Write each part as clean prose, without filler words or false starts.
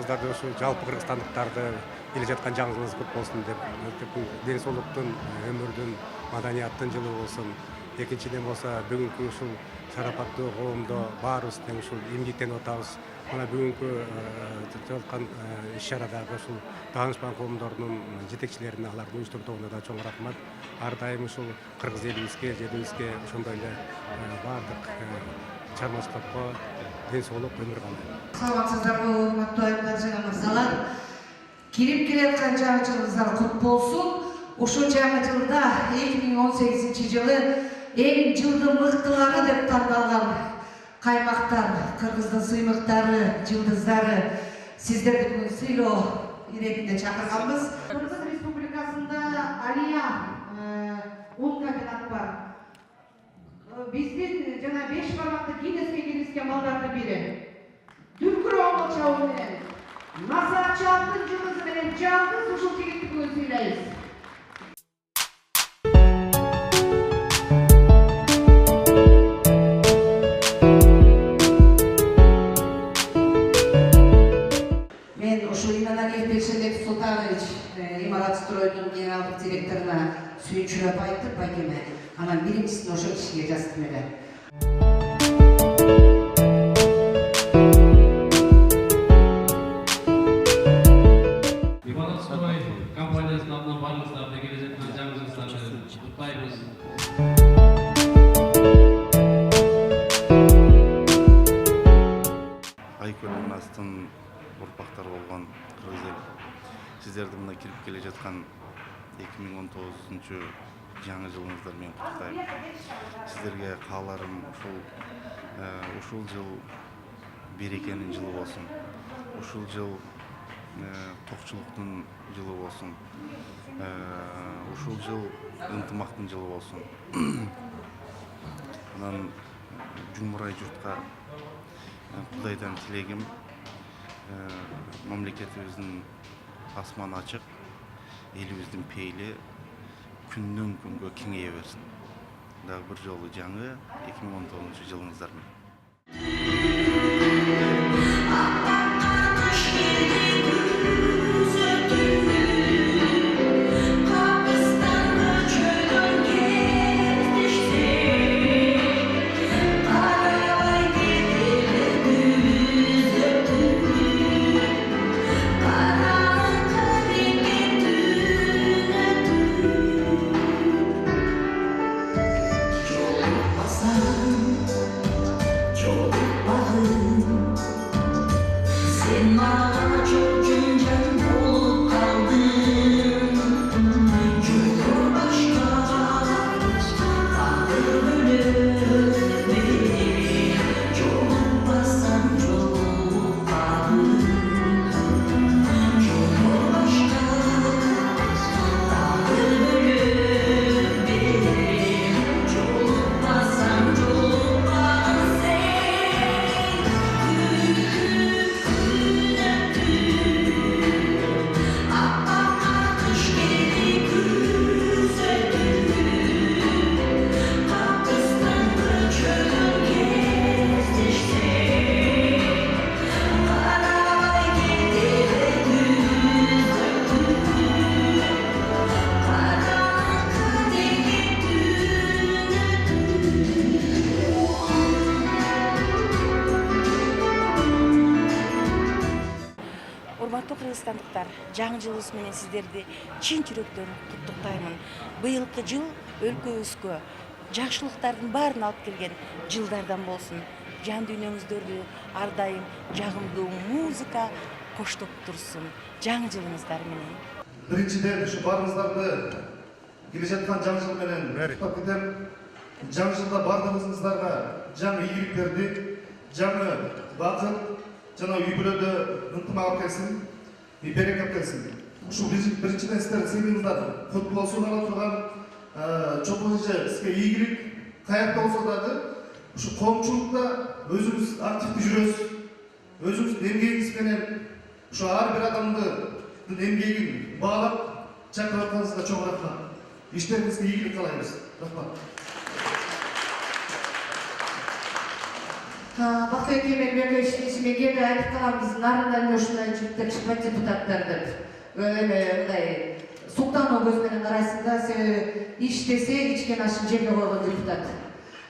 баарыңыздарды ушу жалпы кыргызстандыктарды келе жаткан жаңы жылыңыз көп болсун деп ден соолуктун, өмүрдүн, маданияттын жылы болсун. Экинчиден болсо бүгүнкү ушул шарапаттуу коомдо баарыбыз тең ушул эмгектенип атабыз. Мына бүгүнкү өткөн иш-чарадагы ушул даанышман коомдордун жетекчилерине, алардын уюштурduğуна да чоң рахмат. Ар дайым ушул кыргыз элибизге, жерибизге ошондой эле баардык чармачылыкка ден соолук, өмүр калайын. Саламатсыздарбы, урматтуу айымдар жана мырзалар. Кирип келаткан жаңы жылыңыздар кут болсун. Ушул жаңы жылда 2018 жылы эң жылдын мыктылары деп тандалган каймактар, кыргыздын сыймыктары, жылдыздары сиздерди бүгүн сыйлоо ирегинде чакырганбыз. Кыргыз Республикасында Алия ун комбинат бар. Биздин жана 5 бармакты Гиннеске киргизген балдардын бири. Дүркүрөө молчобу менен Насаачалдын жылдызы менен жалгыз ушул жигитти бүгүн сыйлайбыз. Султанович, имарат стройдун генералдык директоруна сүйүнчүлөп айтып, байкеме, анан биринчисин ошол кишиге жазып эле. Имарат строй компаниясынын атынан барлыктарды келе жаткан жаңы жылыңыздарды куттуктайбыз. Айкөлдүн астын урпактар болгон кыргыз эл. Сиздерди мына кирип келе жаткан 2019 жаңы жылыңыздар менен куттуктайм. Сиздерге кааларым ушул жыл берекенин жылы болсун. Ушул жыл токчулуктун жылы болсун. Ушул жыл ынтымактын жылы болсун. Анан жумурай журтка Кудайдан тилегим мамлекетибиздин асман ачык, элибиздин пейли күндөн күнгө кеңейе берсин. Дагы бир жолу жаңы 2019 жылыңыздар менен. Урматтуу кыргызстандыктар, жаңы жылыбыз менен сиздерди чын жүрөктөн куттуктаймын. Быйылкы жыл өлкөбүзгө жакшылыктардын баарын алып келген жылдардан болсун. Жан дүйнөңүздөрдү ар дайым жагымдуу музыка коштоп турсун. Жаңы жылыңыздар менен. Биринчиден ушу баарыңыздарды келе жаткан жаңы жыл менен куттуктап кетем. Жаңы жылда баардыгыңыздарга жаңы ийгиликтерди, жаңы бакыт жана үй бүлөдө ынтымак алып келсин, береке алып келсин. Ушул биринчиден сиздердин сыйлыгыңыздар кут болсун ала турган чокулуша сизге ийгилик каякта болсо дагы ушу коомчулукта өзүңүз активдүү жүрөсүз. Өзүңүздүн эмгегиңиз менен ушу ар бир адамдын эмгегин баалап чакырып атканыңызга чоң рахмат. Иштериңизге ийгилик каалайбыз. Рахмат. Бақыт Кемелбек ишимеге де айтып қаламыз, нарындан көшінен жүктеп шықпай депутаттарды. Сұлтан көзімен арасында іштесе, ішкен ашын жерге қойған депутат.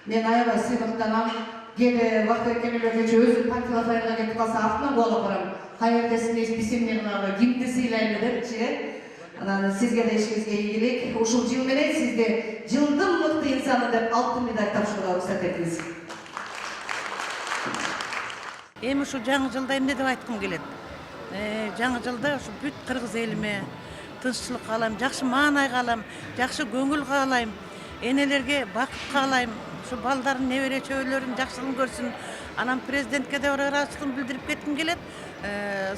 Мен аябай сыйлықтанам. Келе Бақыт Кемелбек өзі партиялық айырға кетіп қалса, артынан қуалап барам. Қайырдесін еспесем мен кимди сыйлаймын депчи. Сизге де ишиңизге ийгилик. Ушул жыл менен сизде жылдын мыкты инсаны деп алтын медаль тапшырууга уруксат этиңиз. Эми ушу жаңы жылда эмне деп айткым келет? Жаңы жылда ушу бүт кыргыз элиме тынччылык каалайм, жакшы маанай каалайм, жакшы көңүл каалайм, энелерге бакыт каалайм, ушу балдардын небере чөбөлөрүнүн жакшылыгын көрсүн. Анан президентке да ыраазычылыгын билдирип кетким келет.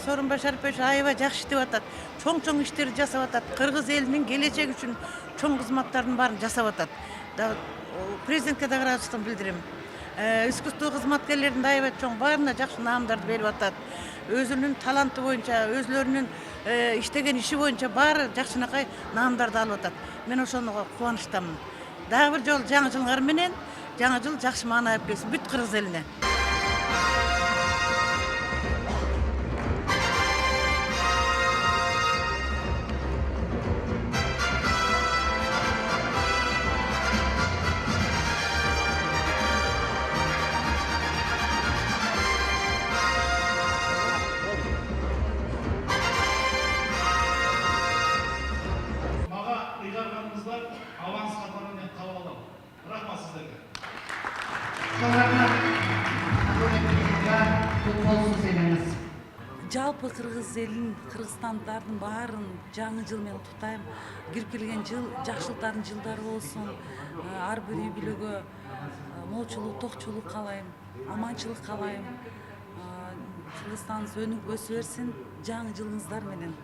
Сооронбай Шарипович аябай жакшы иштеп атат. Чоң иштерди жасап атат. Кыргыз элинин келечеги үчүн чоң кызматтардын баарын жасап атат. Президентке да ыраазычылыгын билдирем. Искусство кызматкерлерин аябай чоң баарына жакшы наамдарды берип атат. Өзүнүн таланты боюнча, өзүлөрүнүн иштеген иши боюнча баары жакшынакай наамдарды алып атат. Мен ошонго кубанычтамын. Дагы бир жолу жаңы жылыңар менен жаңы жыл жакшы маанай алып келсин бүт кыргыз элине. Аванс қатарынан қабыл аламын. Рахмат сіздерге. Жалпы кыргыз элин, кыргызстандардын баарын жаңы жыл менен куттайм. Кирип келген жыл жакшылыктардын жылдары болсун. Ар бир үй бүлөгө молчулук, токчулук каалайм, аманчылык каалайм. Кыргызстаныбыз өнүп өсө берсин жаңы жылыңыздар менен.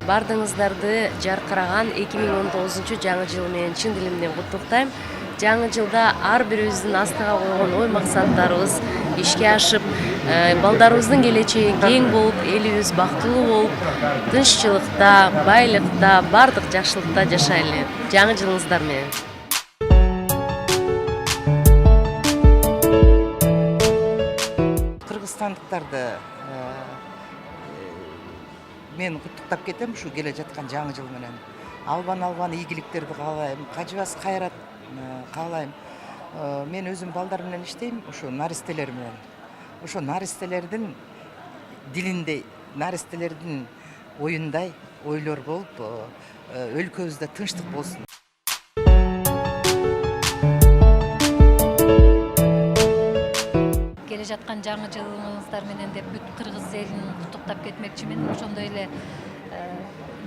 Бардыңыздарды жарқыраған 2019 жаңы жыл менен чын дилимден куттуктайм. Жаңы жылда ар бирибиздин астыга койгон ой максаттарыбыз ишке ашып, балдарыбыздын келечеги кең болуп, элибиз бактылуу болуп, тынччылыкта, байлыкта, бардык жакшылыкта жашайлы. Жаңы жылыңыздар менен. Кыргызстандыктарды мен куттуктап кетем ушу келе жаткан жаңы жыл менен. Албан ийгиликтерди каалайм, кажыбас кайрат каалайм. Мен өзүм балдар менен иштейм, ушу наристелер менен. Ошо наристелердин дилинде, наристелердин оюндай ойлор болуп, өлкөбүздө тынчтык болсун. Келе жаткан жаңы жылыңыздар менен деп бүт кыргыз элин куттуктап кетмекчимин. Ошондой эле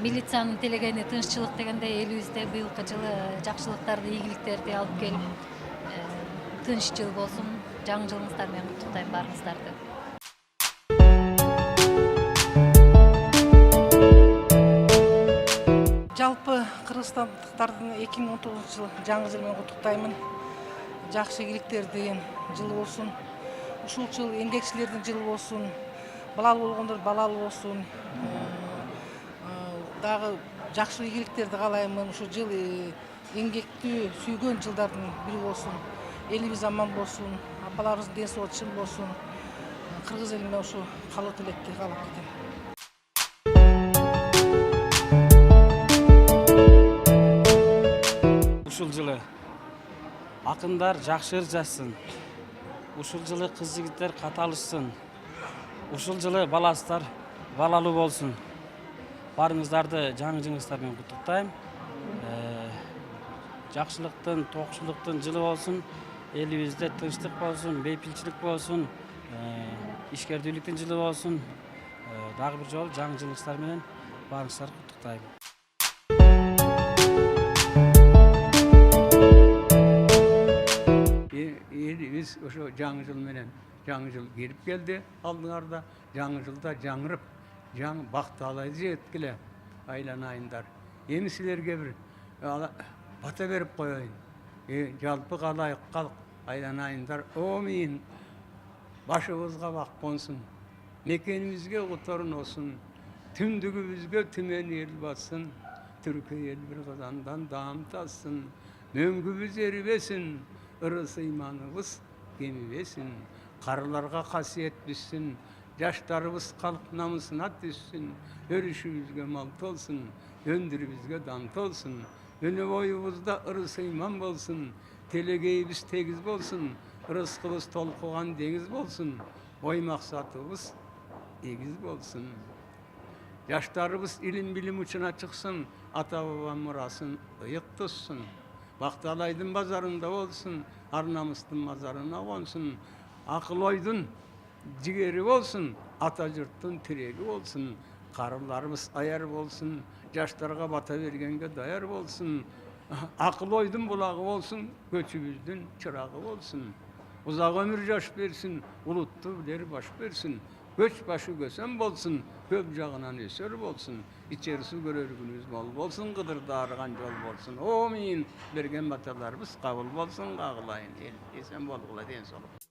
милициянын телегени тынччылык дегенде элибизде быйылкы жылы жакшылыктарды, ийгиликтерди алып келип, тынч жыл болсун. Жаңы жылыңыздар менен куттуктайм баарыңыздарды. Жалпы кыргызстандыктардын 2019 жылы жаңы жыл менен куттуктаймын. Жакшы ийгиликтер деген жыл болсун. Ушул жыл эмгекчилердин жылы болсун. Балалуу болгондор балалуу болсун. Дагы жакшы ийгиликтерди каалаймын. Ушул жыл эмгекти сүйгөн жылдардын бири болсун. Элибиз аман болсун, апаларыбыздын ден соолугу чын болсун. Кыргыз элиме ушу калуу тилекти каалап кетем. Ушул жылы акындар жакшы ыр жазсын. Ушул жылы кыз жигиттер каталышсын. Ушул жылы баласыздар балалуу болсун. Баарыңыздарды жаңы жылыңыздар менен куттуктайм. Жакшылыктын, токчулуктун жылы болсун. Элибизде тынчтык болсун, бейпилчилик болсун, ишкердүүлүктүн жылы болсун. Дагы бир жолу жаңы жылыңыздар менен баарыңыздарды куттуктайм. Элибиз ошо жаңы жыл менен жаңы жыл келип келди алдыңарда. Жаңы жылда жаңырып, жаңы бакты алайды жеткиле айланайындар. Эми силерге бир бата берип коеюн. Жалпы калайык калк айланайындар. Омин башыбызга бак консун. Мекенибизге которун болсун. Түндүгүбүзгө түмен эл бассын. Türkiye el bir kazandan dağım tassın, möngübüz eribesin, ırısı imanımız gemibesin, karılarga kasiyet bitsin, yaşlarımız kalk namusuna düşsün, örüşümüzge malt olsun, öndürümüzge dant olsun, önü boyumuzda ırısı iman bolsun, telegeyimiz tegiz bolsun, rızkımız tolkuğan deniz bolsun, oy maksatımız egiz bolsun. Yaşlarımız ilim bilim uçuna çıksın, ata baba murasın ıyık tutsun. Baktalaydın bazarında olsun, Arnamus'tun mazarına konsun. Akıl oydun cigeri olsun, Atacırt'ın tiregi olsun. Karılarımız ayar olsun, yaşlarga bata vergenge dayar olsun. Akıl oydun bulağı olsun, göçümüzdün çırağı olsun. Uzak ömür yaş versin, uluttu bileri baş versin. Göç başı gösen bolsun, köp jağınan eser bolsun. İçerisi görür günüz bol bolsun, gıdır darıgan yol bolsun. Amin. Bergen batalarımız kabul bolsun, kağılayın. Esen bolgula den solup.